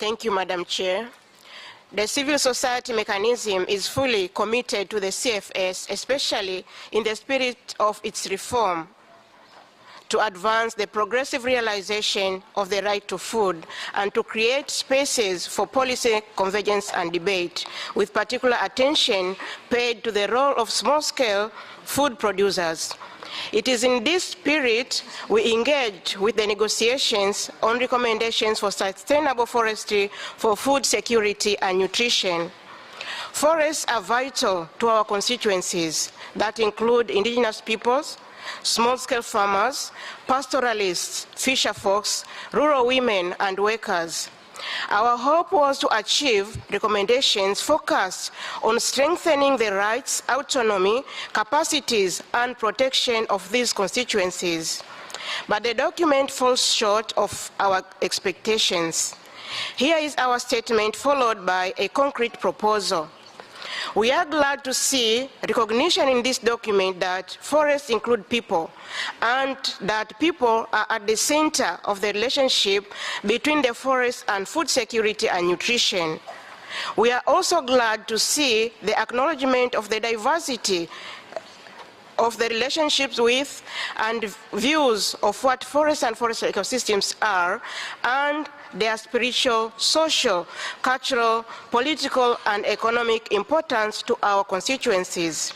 Thank you, Madam Chair. The civil society mechanism is fully committed to the CFS, especially in the spirit of its reform, to advance the progressive realization of the right to food and to create spaces for policy convergence and debate, with particular attention paid to the role of small-scale food producers. It is in this spirit we engage with the negotiations on recommendations for sustainable forestry for food security and nutrition. Forests are vital to our constituencies that include indigenous peoples, small-scale farmers, pastoralists, fisher folks, rural women, and workers. Our hope was to achieve recommendations focused on strengthening the rights, autonomy, capacities, and protection of these constituencies. But the document falls short of our expectations. Here is our statement followed by a concrete proposal. We are glad to see recognition in this document that forests include people and that people are at the center of the relationship between the forest and food security and nutrition. We are also glad to see the acknowledgement of the diversity of the relationships with and views of what forests and forest ecosystems are, and their spiritual, social, cultural, political, and economic importance to our constituencies.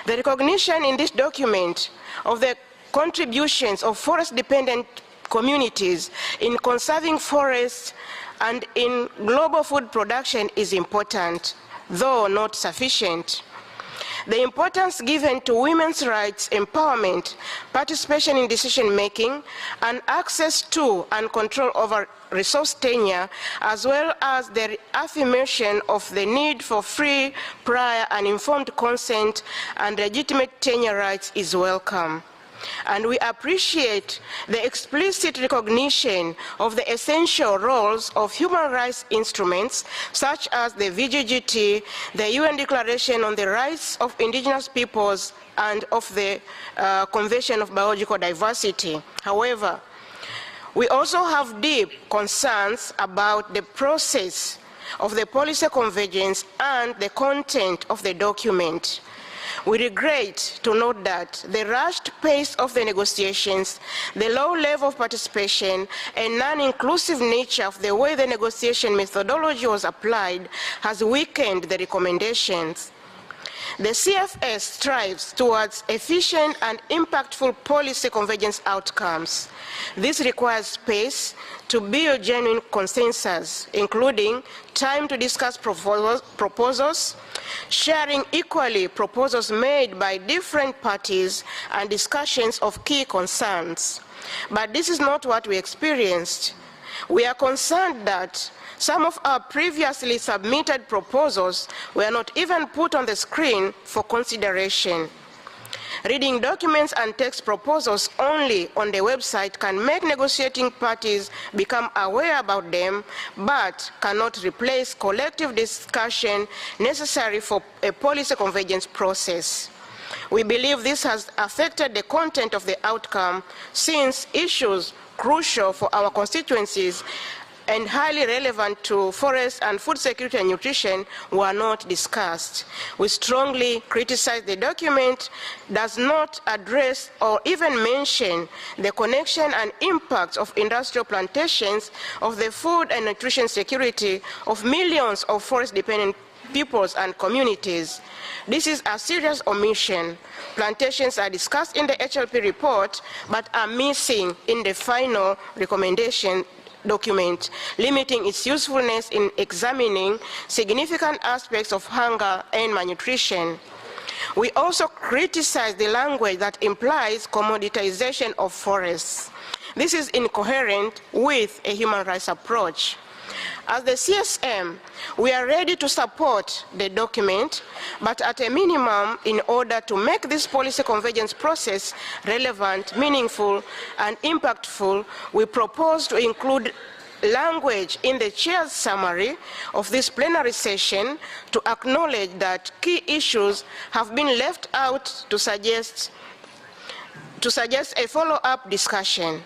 The recognition in this document of the contributions of forest-dependent communities in conserving forests and in global food production is important, though not sufficient. The importance given to women's rights, empowerment, participation in decision-making, and access to and control over resource tenure, as well as the affirmation of the need for free, prior, and informed consent and legitimate tenure rights is welcome. And we appreciate the explicit recognition of the essential roles of human rights instruments such as the VGGT, the UN Declaration on the Rights of Indigenous Peoples, and of the Convention of Biological Diversity. However, we also have deep concerns about the process of the policy convergence and the content of the document. We regret to note that the rushed pace of the negotiations, the low level of participation, and non-inclusive nature of the way the negotiation methodology was applied has weakened the recommendations. The CFS strives towards efficient and impactful policy convergence outcomes. This requires space to build genuine consensus, including time to discuss proposals, sharing equally proposals made by different parties, and discussions of key concerns. But this is not what we experienced. We are concerned that some of our previously submitted proposals were not even put on the screen for consideration. Reading documents and text proposals only on the website can make negotiating parties become aware about them, but cannot replace collective discussion necessary for a policy convergence process. We believe this has affected the content of the outcome, since issues crucial for our constituencies and highly relevant to forest and food security and nutrition were not discussed. We strongly criticize the document does not address or even mention the connection and impact of industrial plantations of the food and nutrition security of millions of forest-dependent peoples and communities. This is a serious omission. Plantations are discussed in the HLP report, but are missing in the final recommendation document, limiting its usefulness in examining significant aspects of hunger and malnutrition. We also criticize the language that implies commoditization of forests. This is incoherent with a human rights approach. As the CSM, we are ready to support the document, but at a minimum, in order to make this policy convergence process relevant, meaningful, and impactful, we propose to include language in the chair's summary of this plenary session to acknowledge that key issues have been left out to suggest a follow-up discussion.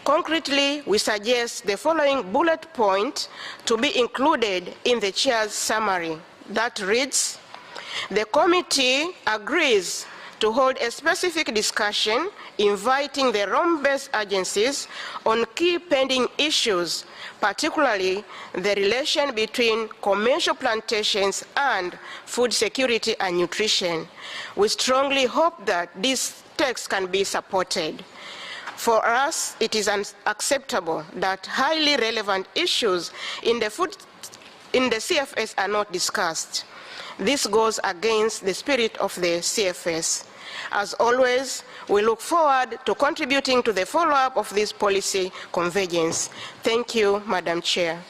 Concretely, we suggest the following bullet point to be included in the chair's summary. That reads, the committee agrees to hold a specific discussion inviting the Rome-based agencies on key pending issues, particularly the relation between commercial plantations and food security and nutrition. We strongly hope that this text can be supported. For us, it is unacceptable that highly relevant issues in the CFS are not discussed. This goes against the spirit of the CFS. As always, we look forward to contributing to the follow-up of this policy convergence. Thank you, Madam Chair.